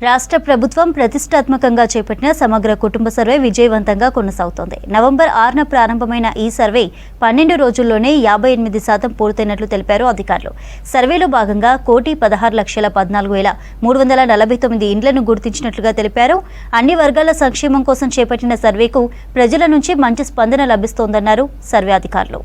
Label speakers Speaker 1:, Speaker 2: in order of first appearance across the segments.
Speaker 1: రాష్ట్ర ప్రభుత్వం ప్రతిష్టాత్మకంగా చేపట్టిన సమగ్ర కుటుంబ సర్వే విజయవంతంగా కొనసాగుతోంది. నవంబర్ 6న ప్రారంభమైన ఈ సర్వే 12 రోజుల్లోనే 58% పూర్తయినట్లు తెలిపారు అధికారులు. సర్వేలో భాగంగా 1,16,14,349 ఇండ్లను గుర్తించినట్లుగా తెలిపారు. అన్ని వర్గాల సంక్షేమం కోసం చేపట్టిన సర్వేకు ప్రజల నుంచి మంచి స్పందన లభిస్తోందన్నారు సర్వే అధికారులు.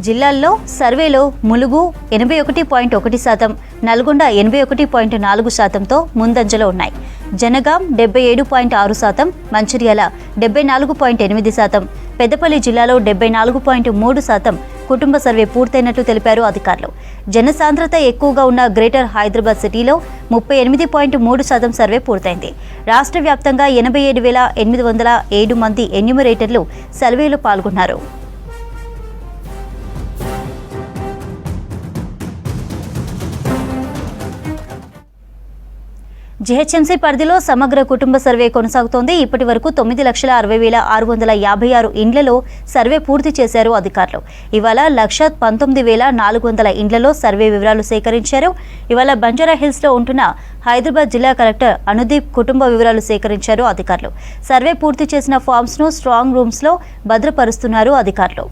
Speaker 1: జిల్లాల్లో సర్వేలో ములుగు 81.1%, నల్గొండ 81.4%తో ముందంజలో ఉన్నాయి. జనగాం 77.6%, మంచిర్యాల 74.8%, పెద్దపల్లి జిల్లాలో 74.3% కుటుంబ సర్వే పూర్తయినట్లు తెలిపారు అధికారులు. జనసాంద్రత ఎక్కువగా ఉన్న గ్రేటర్ హైదరాబాద్ సిటీలో 38.3% సర్వే పూర్తయింది. రాష్ట్ర వ్యాప్తంగా 87,807 మంది ఎన్యూమరేటర్లు సర్వేలో పాల్గొన్నారు. జీహెచ్ఎంసీ పరిధిలో సమగ్ర కుటుంబ సర్వే కొనసాగుతోంది. ఇప్పటి వరకు 9,60,656 ఇండ్లలో సర్వే పూర్తి చేశారు అధికారులు. ఇవాళ 1,19,400 ఇండ్లలో సర్వే వివరాలు సేకరించారు. ఇవాళ బంజారాహిల్స్లో ఉంటున్న హైదరాబాద్ జిల్లా కలెక్టర్ అనుదీప్ కుటుంబ వివరాలు సేకరించారు అధికారులు. సర్వే పూర్తి చేసిన ఫామ్స్ను స్ట్రాంగ్ రూమ్స్లో భద్రపరుస్తున్నారు అధికారులు.